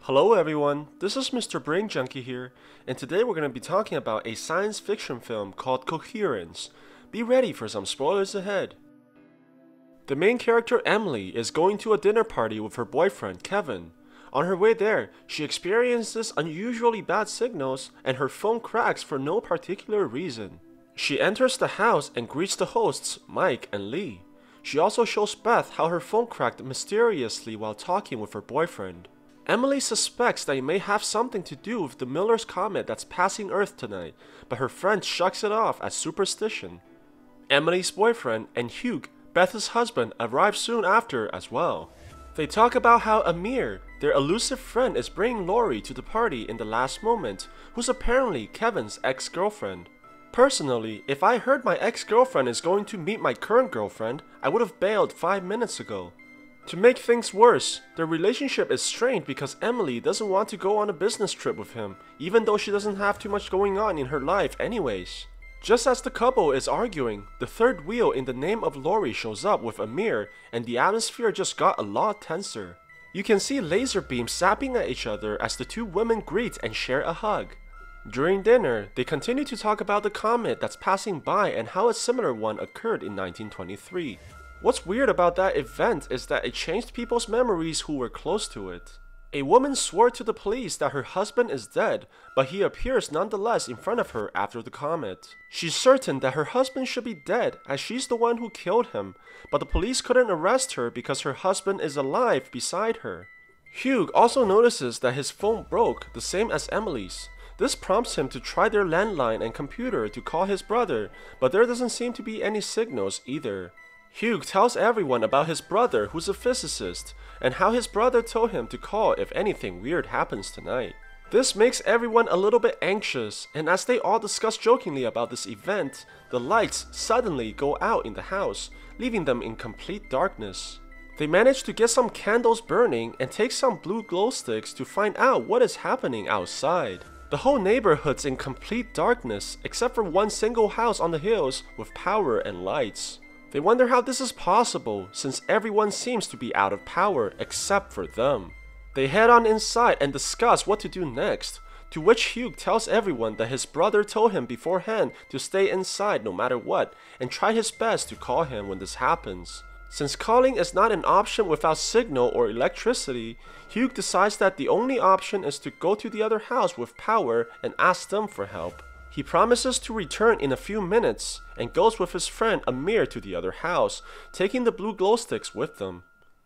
Hello everyone, this is Mr. Brain Junkie here, and today we're going to be talking about a science fiction film called Coherence. Be ready for some spoilers ahead. The main character Emily is going to a dinner party with her boyfriend Kevin. On her way there, she experiences unusually bad signals and her phone cracks for no particular reason. She enters the house and greets the hosts, Mike and Lee. She also shows Beth how her phone cracked mysteriously while talking with her boyfriend. Emily suspects that it may have something to do with the Miller's comet that's passing Earth tonight, but her friend shrugs it off as superstition. Emily's boyfriend and Hugh, Beth's husband, arrive soon after as well. They talk about how Amir, their elusive friend, is bringing Lori to the party in the last moment, who's apparently Kevin's ex-girlfriend. Personally, if I heard my ex-girlfriend is going to meet my current girlfriend, I would have bailed 5 minutes ago. To make things worse, their relationship is strained because Emily doesn't want to go on a business trip with him, even though she doesn't have too much going on in her life anyways. Just as the couple is arguing, the third wheel in the name of Lori shows up with Amir, and the atmosphere just got a lot tenser. You can see laser beams zapping at each other as the two women greet and share a hug. During dinner, they continue to talk about the comet that's passing by and how a similar one occurred in 1923. What's weird about that event is that it changed people's memories who were close to it. A woman swore to the police that her husband is dead, but he appears nonetheless in front of her after the comet. She's certain that her husband should be dead as she's the one who killed him, but the police couldn't arrest her because her husband is alive beside her. Hugh also notices that his phone broke, the same as Emily's. This prompts him to try their landline and computer to call his brother, but there doesn't seem to be any signals either. Hugh tells everyone about his brother, who's a physicist, and how his brother told him to call if anything weird happens tonight. This makes everyone a little bit anxious, and as they all discuss jokingly about this event, the lights suddenly go out in the house, leaving them in complete darkness. They manage to get some candles burning and take some blue glow sticks to find out what is happening outside. The whole neighborhood's in complete darkness, except for one single house on the hills with power and lights. They wonder how this is possible, since everyone seems to be out of power except for them. They head on inside and discuss what to do next, to which Hugh tells everyone that his brother told him beforehand to stay inside no matter what, and try his best to call him when this happens. Since calling is not an option without signal or electricity, Hugh decides that the only option is to go to the other house with power and ask them for help. He promises to return in a few minutes and goes with his friend Amir to the other house, taking the blue glow sticks with them.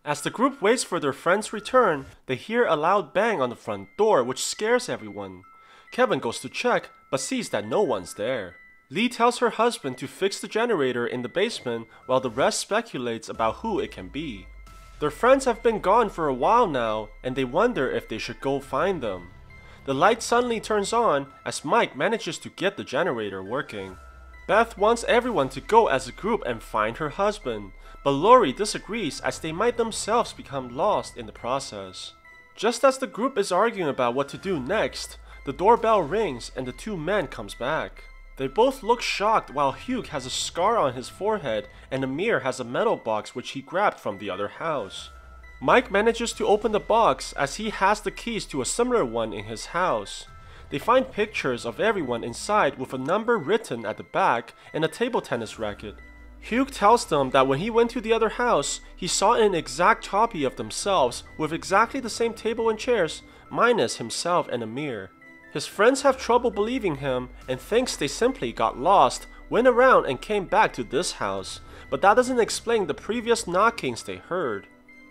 As the group waits for their friend's return, they hear a loud bang on the front door, which scares everyone. Kevin goes to check but sees that no one's there. Lee tells her husband to fix the generator in the basement while the rest speculates about who it can be. Their friends have been gone for a while now, and they wonder if they should go find them. The light suddenly turns on as Mike manages to get the generator working. Beth wants everyone to go as a group and find her husband, but Lori disagrees as they might themselves become lost in the process. Just as the group is arguing about what to do next, the doorbell rings and the two men comes back. They both look shocked while Hugh has a scar on his forehead and Amir has a metal box which he grabbed from the other house. Mike manages to open the box as he has the keys to a similar one in his house. They find pictures of everyone inside with a number written at the back and a table tennis racket. Hugh tells them that when he went to the other house, he saw an exact copy of themselves with exactly the same table and chairs, minus himself and Amir. His friends have trouble believing him and thinks they simply got lost, went around and came back to this house, but that doesn't explain the previous knockings they heard.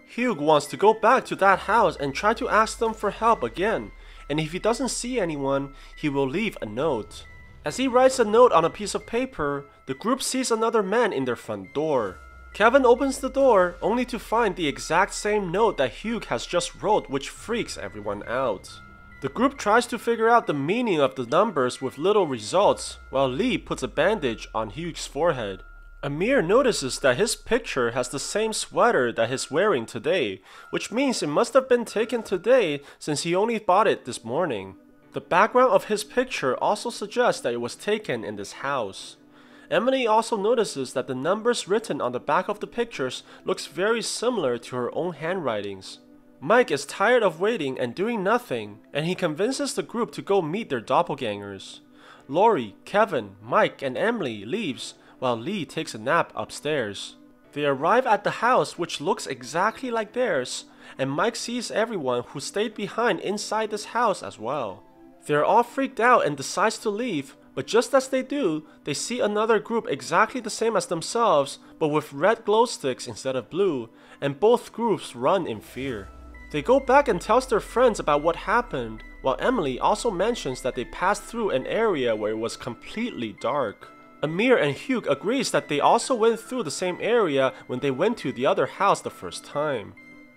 Hugh wants to go back to that house and try to ask them for help again, and if he doesn't see anyone, he will leave a note. As he writes a note on a piece of paper, the group sees another man in their front door. Kevin opens the door only to find the exact same note that Hugh has just wrote, which freaks everyone out. The group tries to figure out the meaning of the numbers with little results, while Lee puts a bandage on Hugh's forehead. Amir notices that his picture has the same sweater that he's wearing today, which means it must have been taken today since he only bought it this morning. The background of his picture also suggests that it was taken in this house. Emily also notices that the numbers written on the back of the pictures looks very similar to her own handwritings. Mike is tired of waiting and doing nothing, and he convinces the group to go meet their doppelgangers. Lori, Kevin, Mike, and Emily leaves, while Lee takes a nap upstairs. They arrive at the house, which looks exactly like theirs, and Mike sees everyone who stayed behind inside this house as well. They're all freaked out and decides to leave, but just as they do, they see another group exactly the same as themselves, but with red glow sticks instead of blue, and both groups run in fear. They go back and tells their friends about what happened, while Emily also mentions that they passed through an area where it was completely dark. Amir and Hugh agrees that they also went through the same area when they went to the other house the first time.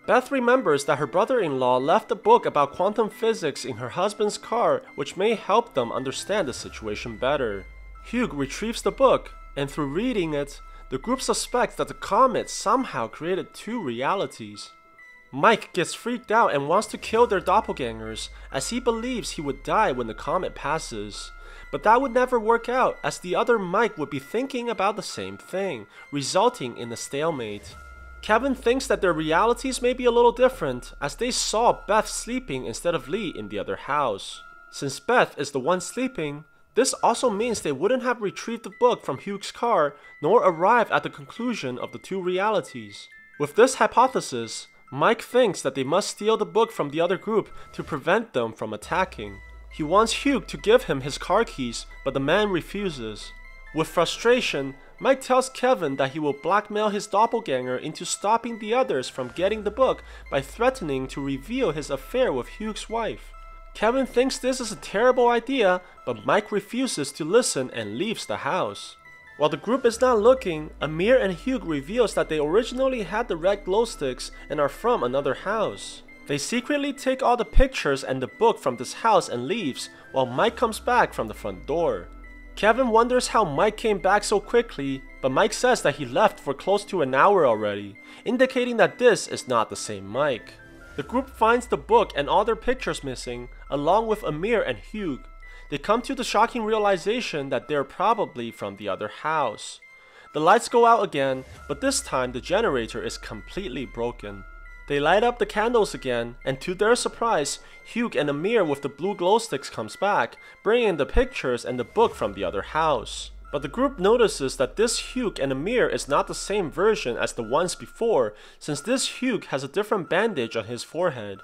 Beth remembers that her brother-in-law left a book about quantum physics in her husband's car, which may help them understand the situation better. Hugh retrieves the book, and through reading it, the group suspects that the comet somehow created two realities. Mike gets freaked out and wants to kill their doppelgangers, as he believes he would die when the comet passes. But that would never work out, as the other Mike would be thinking about the same thing, resulting in a stalemate. Kevin thinks that their realities may be a little different, as they saw Beth sleeping instead of Lee in the other house. Since Beth is the one sleeping, this also means they wouldn't have retrieved the book from Hugh's car, nor arrived at the conclusion of the two realities. With this hypothesis, Mike thinks that they must steal the book from the other group to prevent them from attacking. He wants Hugh to give him his car keys, but the man refuses. With frustration, Mike tells Kevin that he will blackmail his doppelganger into stopping the others from getting the book by threatening to reveal his affair with Hugh's wife. Kevin thinks this is a terrible idea, but Mike refuses to listen and leaves the house. While the group is not looking, Amir and Hugh reveals that they originally had the red glow sticks and are from another house. They secretly take all the pictures and the book from this house and leaves, while Mike comes back from the front door. Kevin wonders how Mike came back so quickly, but Mike says that he left for close to an hour already, indicating that this is not the same Mike. The group finds the book and all their pictures missing, along with Amir and Hugh. They come to the shocking realization that they're probably from the other house. The lights go out again, but this time the generator is completely broken. They light up the candles again, and to their surprise, Hugh and Amir with the blue glow sticks comes back, bringing the pictures and the book from the other house. But the group notices that this Hugh and Amir is not the same version as the ones before, since this Hugh has a different bandage on his forehead.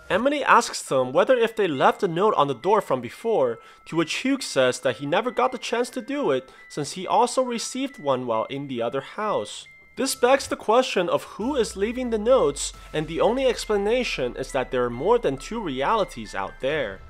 Emily asks them whether if they left a note on the door from before, to which Hugh says that he never got the chance to do it since he also received one while in the other house. This begs the question of who is leaving the notes, and the only explanation is that there are more than two realities out there.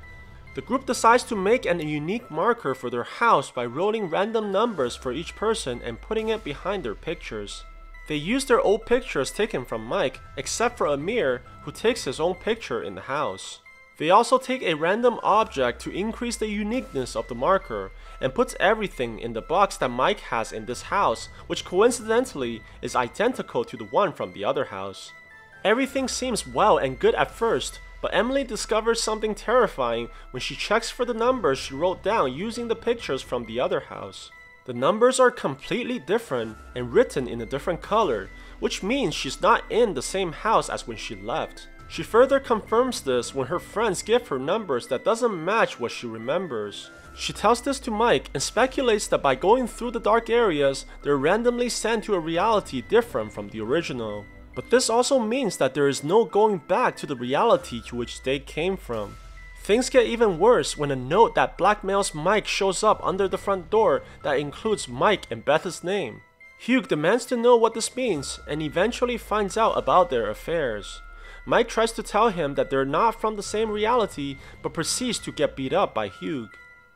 The group decides to make a unique marker for their house by rolling random numbers for each person and putting it behind their pictures. They use their old pictures taken from Mike, except for Amir, who takes his own picture in the house. They also take a random object to increase the uniqueness of the marker, and puts everything in the box that Mike has in this house, which coincidentally is identical to the one from the other house. Everything seems well and good at first, but Emily discovers something terrifying when she checks for the numbers she wrote down using the pictures from the other house. The numbers are completely different and written in a different color, which means she's not in the same house as when she left. She further confirms this when her friends give her numbers that doesn't match what she remembers. She tells this to Mike and speculates that by going through the dark areas, they're randomly sent to a reality different from the original. But this also means that there is no going back to the reality to which they came from. Things get even worse when a note that blackmails Mike shows up under the front door that includes Mike and Beth's name. Hugh demands to know what this means and eventually finds out about their affairs. Mike tries to tell him that they're not from the same reality, but proceeds to get beat up by Hugh.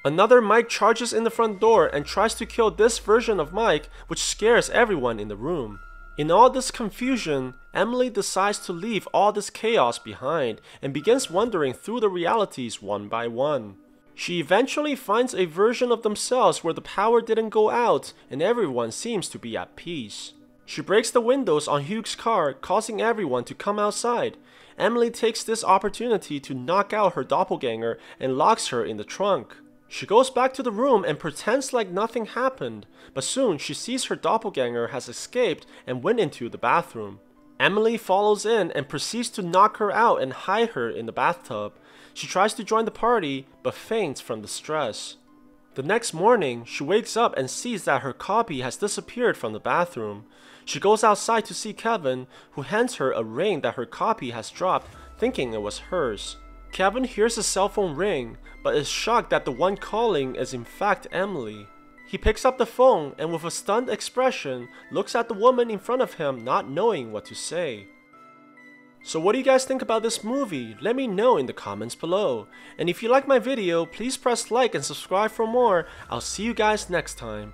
Another Mike charges in the front door and tries to kill this version of Mike, which scares everyone in the room. In all this confusion, Emily decides to leave all this chaos behind and begins wandering through the realities one by one. She eventually finds a version of themselves where the power didn't go out and everyone seems to be at peace. She breaks the windows on Hugh's car, causing everyone to come outside. Emily takes this opportunity to knock out her doppelganger and locks her in the trunk. She goes back to the room and pretends like nothing happened, but soon she sees her doppelganger has escaped and went into the bathroom. Emily follows in and proceeds to knock her out and hide her in the bathtub. She tries to join the party, but faints from the stress. The next morning, she wakes up and sees that her copy has disappeared from the bathroom. She goes outside to see Kevin, who hands her a ring that her copy has dropped, thinking it was hers. Kevin hears his cell phone ring, but is shocked that the one calling is in fact Emily. He picks up the phone and with a stunned expression, looks at the woman in front of him, not knowing what to say. So what do you guys think about this movie? Let me know in the comments below. And if you like my video, please press like and subscribe for more. I'll see you guys next time.